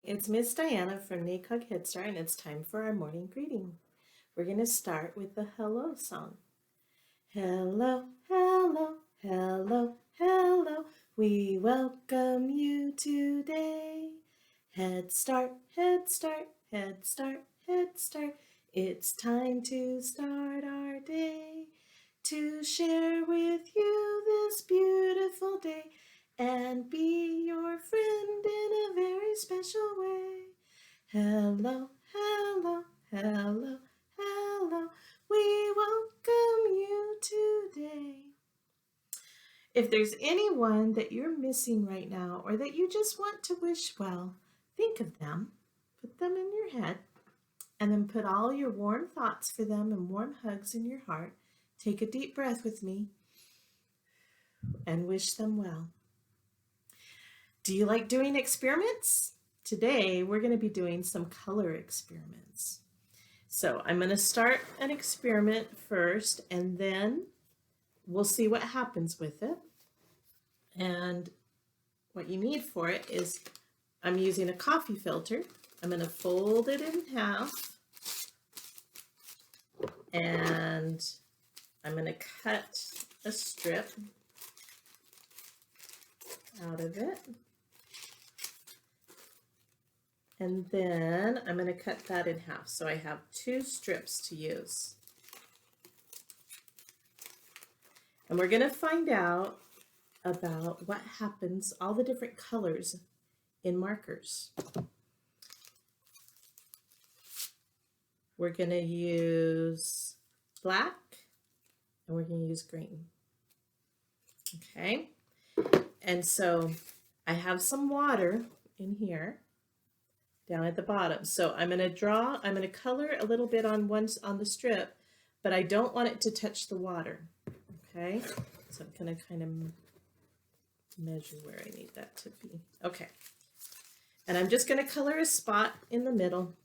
it's Miss Diana from NACOG Head Start, and it's time for our morning greeting. We're going to start with the hello song. Hello, hello, hello, hello, we welcome you today. Head Start, Head Start, Head Start, Head Start, it's time to start our day, to share with you this beautiful day and be your friend in a very special way. Hello, hello, hello, hello, we welcome you today. If there's anyone that you're missing right now or that you just want to wish well, think of them, put them in your head, and then put all your warm thoughts for them and warm hugs in your heart. Take a deep breath with me and wish them well. Do you like doing experiments? Today, we're going to be doing some color experiments. So I'm going to start an experiment first, and then we'll see what happens with it. And what you need for it is, I'm using a coffee filter. I'm going to fold it in half, and I'm going to cut a strip out of it. And then I'm going to cut that in half. So I have 2 strips to use. And we're going to find out about what happens, all the different colors in markers. We're going to use black and we're going to use green. Okay. And so I have some water in here down at the bottom. So I'm going to color a little bit on the strip, but I don't want it to touch the water. Okay, so I'm going to kind of measure where I need that to be. Okay, and I'm just going to color a spot in the middle,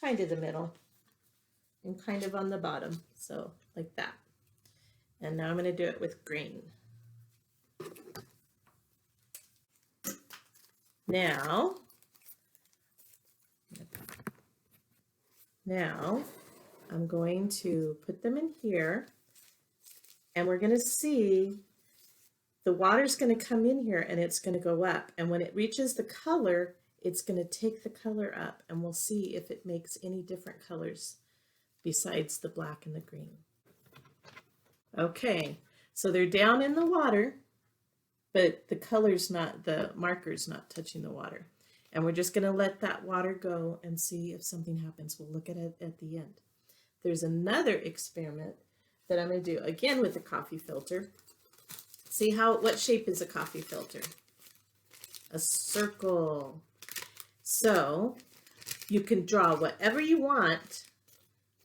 kind of the middle, and kind of on the bottom, so like that. And now I'm going to do it with green. Now I'm going to put them in here, and we're going to see the water's going to come in here and it's going to go up. And when it reaches the color, it's going to take the color up, and we'll see if it makes any different colors besides the black and the green. Okay, so they're down in the water, but the marker's not touching the water. And we're just going to let that water go and see if something happens. We'll look at it at the end. There's another experiment that I'm going to do, again with a coffee filter. See what shape is a coffee filter? A circle. So you can draw whatever you want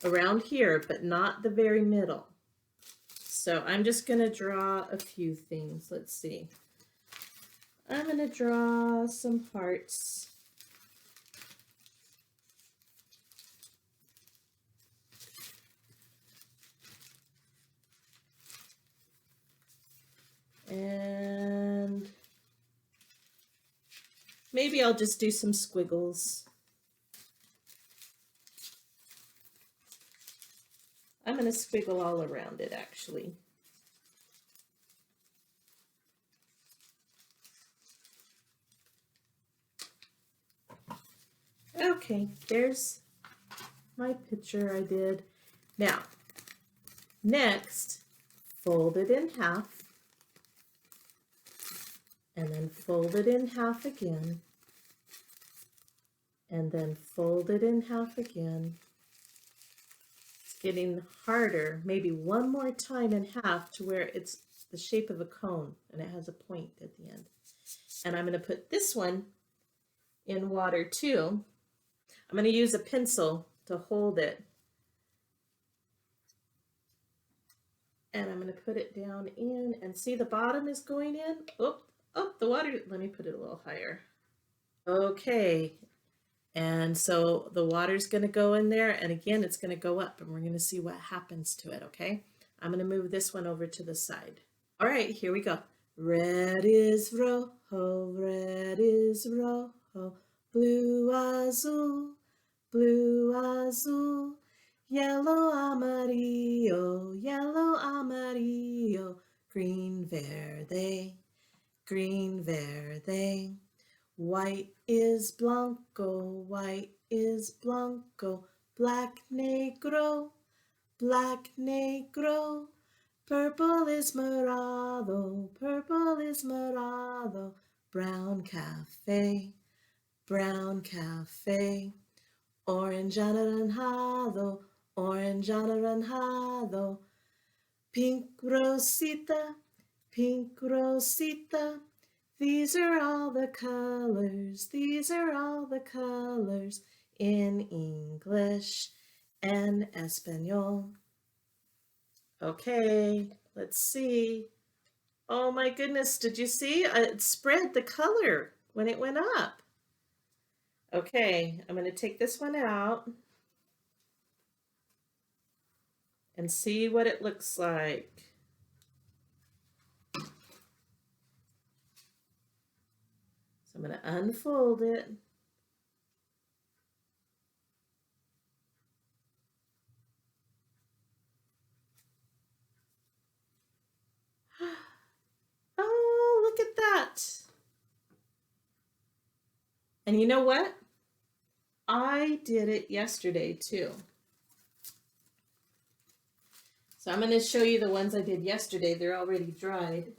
around here, but not the very middle. So I'm just going to draw a few things. Let's see. I'm going to draw some hearts. And maybe I'll just do some squiggles. I'm going to squiggle all around it, actually. Okay, there's my picture I did. Now, next, fold it in half, and then fold it in half again, and then fold it in half again. It's getting harder, maybe one more time in half to where it's the shape of a cone and it has a point at the end. And I'm going to put this one in water too. I'm going to use a pencil to hold it. And I'm going to put it down in, and see the bottom is going in. Oh, the water, let me put it a little higher. Okay, and so the water's going to go in there, and again, it's going to go up, and we're going to see what happens to it, okay? I'm going to move this one over to the side. All right, here we go. Red is rojo, red is rojo, blue, azul, blue, azul, yellow, amarillo, yellow, amarillo, green, verde, green, verde. White is blanco, white is blanco, black, negro, black, negro. Purple is morado, purple is morado, brown cafe, brown cafe. Orange anaranjado, orange anaranjado, pink rosita, pink rosita. These are all the colors, these are all the colors in English and Espanol. Okay, let's see. Oh my goodness, did you see? It spread the color when it went up. Okay, I'm going to take this one out and see what it looks like. So I'm going to unfold it. Oh, look at that. And you know what? I did it yesterday too. So I'm going to show you the ones I did yesterday. They're already dried.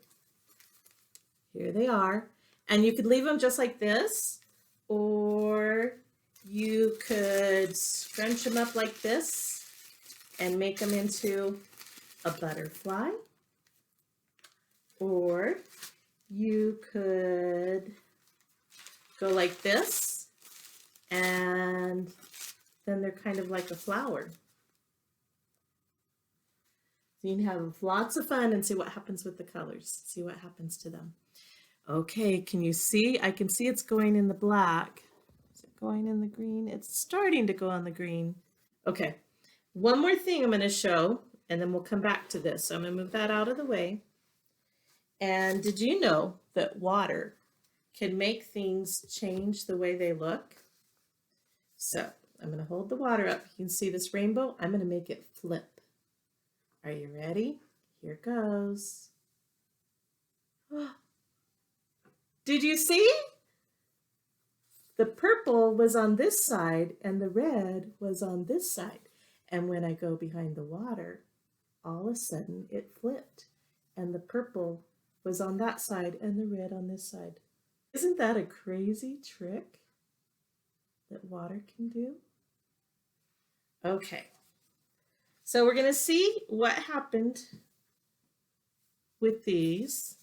Here they are. And you could leave them just like this, or you could scrunch them up like this and make them into a butterfly, or you could go like this and then they're kind of like a flower. So you can have lots of fun and see what happens with the colors, see what happens to them. Okay, can you see? I can see it's going in the black. Is it going in the green? It's starting to go on the green. Okay, one more thing I'm going to show, and then we'll come back to this. So I'm going to move that out of the way. And did you know that water can make things change the way they look? So I'm going to hold the water up. You can see this rainbow. I'm going to make it flip. Are you ready? Here goes. Did you see? The purple was on this side and the red was on this side. And when I go behind the water, all of a sudden it flipped and the purple was on that side and the red on this side. Isn't that a crazy trick that water can do? Okay, so we're going to see what happened with these.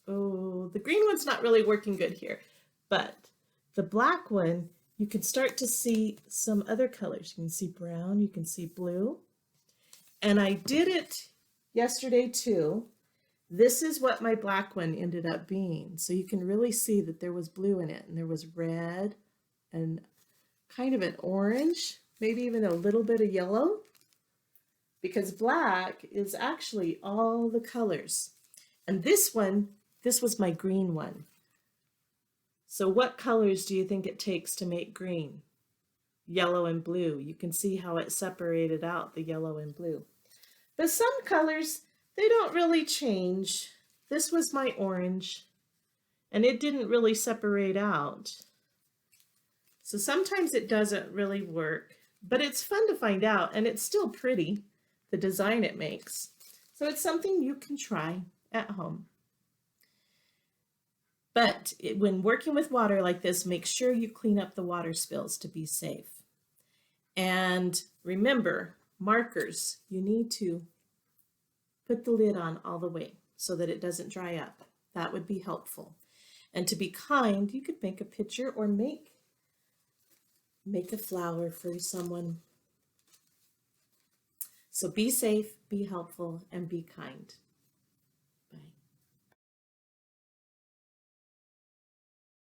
Oh, the green one's not really working good here, but the black one, you can start to see some other colors. You can see brown, you can see blue. And I did it yesterday too. This is what my black one ended up being. So you can really see that there was blue in it and there was red and kind of an orange, maybe even a little bit of yellow, because black is actually all the colors. And this one, this was my green one. So what colors do you think it takes to make green? Yellow and blue. You can see how it separated out the yellow and blue. But some colors, they don't really change. This was my orange, and it didn't really separate out. So sometimes it doesn't really work, but it's fun to find out, and it's still pretty, the design it makes. So it's something you can try at home. But when working with water like this, make sure you clean up the water spills to be safe. And remember, markers, you need to put the lid on all the way so that it doesn't dry up. That would be helpful. And to be kind, you could make a picture or make a flower for someone. So be safe, be helpful, and be kind.